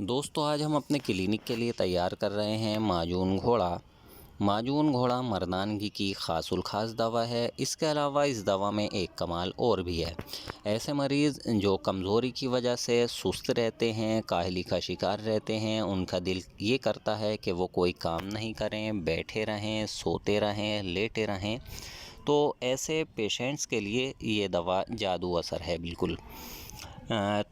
दोस्तों आज हम अपने क्लिनिक के लिए तैयार कर रहे हैं माजून घोड़ा। माजून घोड़ा मर्दानगी की ख़ासुल ख़ास दवा है। इसके अलावा इस दवा में एक कमाल और भी है। ऐसे मरीज़ जो कमज़ोरी की वजह से सुस्त रहते हैं, काहली का शिकार रहते हैं, उनका दिल ये करता है कि वो कोई काम नहीं करें, बैठे रहें, सोते रहें, लेटे रहें, तो ऐसे पेशेंट्स के लिए ये दवा जादू असर है बिल्कुल।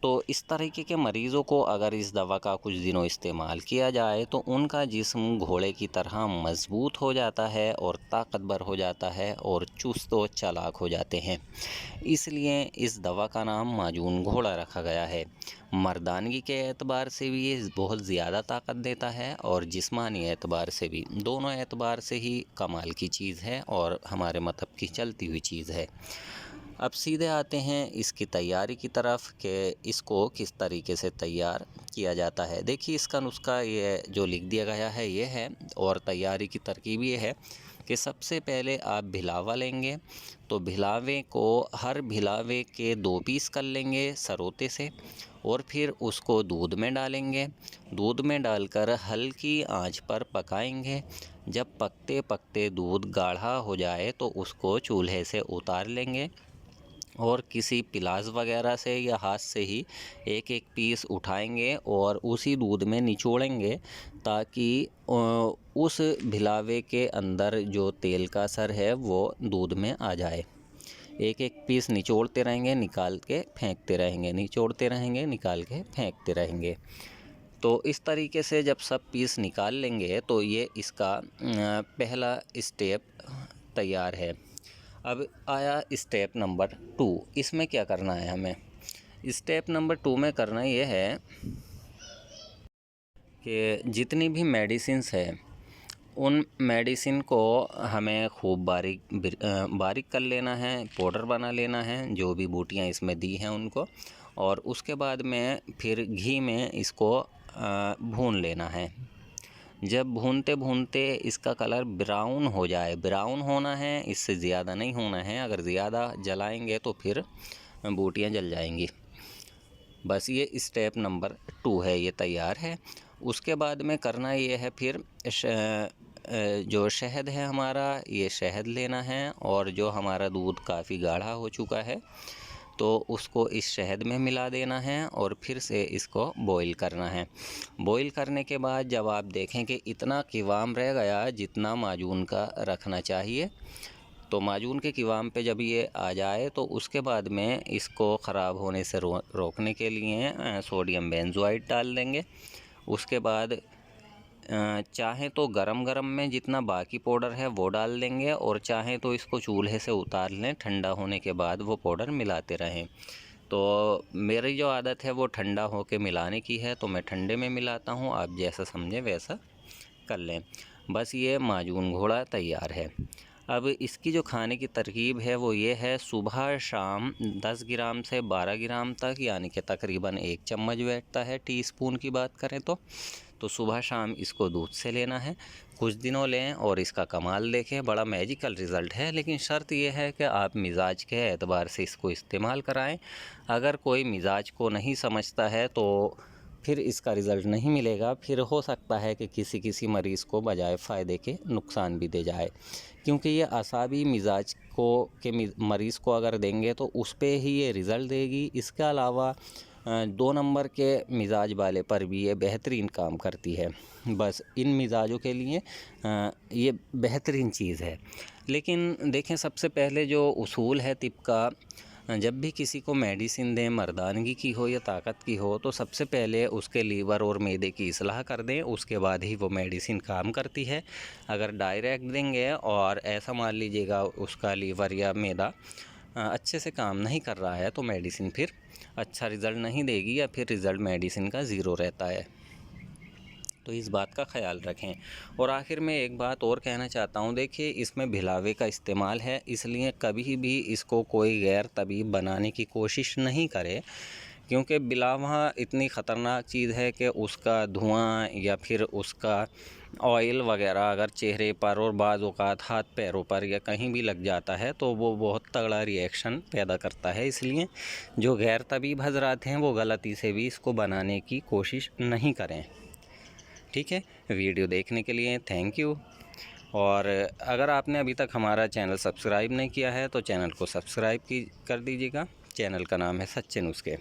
तो इस तरीके के मरीज़ों को अगर इस दवा का कुछ दिनों इस्तेमाल किया जाए तो उनका जिस्म घोड़े की तरह मज़बूत हो जाता है और ताकतवर हो जाता है और चुस्त व चालाक हो जाते हैं। इसलिए इस दवा का नाम माजून घोड़ा रखा गया है। मर्दानगी के एतबार से भी ये बहुत ज़्यादा ताकत देता है और जिस्मानी एतबार से भी, दोनों एतबार से ही कमाल की चीज़ है और हमारे मतलब की चलती हुई चीज़ है। अब सीधे आते हैं इसकी तैयारी की तरफ कि इसको किस तरीके से तैयार किया जाता है। देखिए इसका नुस्खा ये जो लिख दिया गया है ये है, और तैयारी की तरकीब ये है कि सबसे पहले आप भिलावा लेंगे। तो भिलावे को, हर भिलावे के 2 पीस कर लेंगे सरोते से, और फिर उसको दूध में डालेंगे। दूध में डालकर हल्की आंच पर पकाएंगे। जब पकते पकते दूध गाढ़ा हो जाए तो उसको चूल्हे से उतार लेंगे और किसी पिलास वगैरह से या हाथ से ही एक एक पीस उठाएंगे और उसी दूध में निचोड़ेंगे, ताकि उस भिलावे के अंदर जो तेल का असर है वो दूध में आ जाए। एक एक पीस निचोड़ते रहेंगे, निकाल के फेंकते रहेंगे, निचोड़ते रहेंगे, निकाल के फेंकते रहेंगे। तो इस तरीके से जब सब पीस निकाल लेंगे तो ये इसका पहला स्टेप तैयार है। अब आया स्टेप नंबर 2। इसमें क्या करना है हमें? स्टेप नंबर 2 में करना ये है कि जितनी भी मेडिसिन्स है उन मेडिसिन को हमें खूब बारीक कर लेना है, पाउडर बना लेना है, जो भी बूटियाँ इसमें दी हैं उनको, और उसके बाद में फिर घी में इसको भून लेना है। जब भूनते भूनते इसका कलर ब्राउन हो जाए, ब्राउन होना है, इससे ज़्यादा नहीं होना है। अगर ज़्यादा जलाएंगे तो फिर बूटियाँ जल जाएंगी। बस ये स्टेप नंबर 2 है, ये तैयार है। उसके बाद में करना ये है फिर जो शहद है हमारा, ये शहद लेना है, और जो हमारा दूध काफ़ी गाढ़ा हो चुका है तो उसको इस शहद में मिला देना है और फिर से इसको बॉईल करना है। बॉईल करने के बाद जब आप देखें कि इतना क़िवाम रह गया जितना माजून का रखना चाहिए, तो माजून के क़िवाम पे जब ये आ जाए तो उसके बाद में इसको ख़राब होने से रोकने के लिए सोडियम बेंजोआइड डाल देंगे। उसके बाद चाहें तो गरम में जितना बाकी पाउडर है वो डाल देंगे, और चाहें तो इसको चूल्हे से उतार लें, ठंडा होने के बाद वो पाउडर मिलाते रहें। तो मेरी जो आदत है वो ठंडा होके मिलाने की है, तो मैं ठंडे में मिलाता हूँ। आप जैसा समझें वैसा कर लें। बस ये माजून घोड़ा तैयार है। अब इसकी जो खाने की तरकीब है वो ये है, सुबह शाम 10 ग्राम से 12 ग्राम तक, यानी कि तकरीबन 1 चम्मच बैठता है टीस्पून की बात करें तो सुबह शाम इसको दूध से लेना है। कुछ दिनों लें और इसका कमाल देखें, बड़ा मैजिकल रिज़ल्ट है। लेकिन शर्त यह है कि आप मिजाज के एतबार से इसको इस्तेमाल कराएं। अगर कोई मिजाज को नहीं समझता है तो फिर इसका रिज़ल्ट नहीं मिलेगा। फिर हो सकता है कि किसी मरीज़ को बजाय फ़ायदे के नुकसान भी दे जाए, क्योंकि ये असाबी मिजाज मरीज़ को अगर देंगे तो उस पे ही ये रिज़ल्ट देगी। इसके अलावा 2 नंबर के मिजाज वाले पर भी ये बेहतरीन काम करती है। बस इन मिजाजों के लिए ये बेहतरीन चीज़ है। लेकिन देखें, सबसे पहले जो उसूल है तिब का, जब भी किसी को मेडिसिन दें, मर्दानगी की हो या ताकत की हो, तो सबसे पहले उसके लीवर और मैदे की इस्लाह कर दें, उसके बाद ही वो मेडिसिन काम करती है। अगर डायरेक्ट देंगे और ऐसा मान लीजिएगा उसका लीवर या मैदा अच्छे से काम नहीं कर रहा है तो मेडिसिन फिर अच्छा रिज़ल्ट नहीं देगी, या फिर रिज़ल्ट मेडिसिन का ज़ीरो रहता है। तो इस बात का ख्याल रखें। और आखिर में एक बात और कहना चाहता हूँ, देखिए इसमें भिलावे का इस्तेमाल है, इसलिए कभी भी इसको कोई गैर तबीब बनाने की कोशिश नहीं करे, क्योंकि बिलावा इतनी ख़तरनाक चीज़ है कि उसका धुआं या फिर उसका ऑयल वगैरह अगर चेहरे पर और बाज़ औक़ात हाथ पैरों पर या कहीं भी लग जाता है तो वो बहुत तगड़ा रिएक्शन पैदा करता है। इसलिए जो गैर तबीब हज़रात हैं वो गलती से भी इसको बनाने की कोशिश नहीं करें। ठीक है, वीडियो देखने के लिए थैंक यू। और अगर आपने अभी तक हमारा चैनल सब्सक्राइब नहीं किया है तो चैनल को सब्सक्राइब कर दीजिएगा। चैनल का नाम है सच्चे नुस्खे।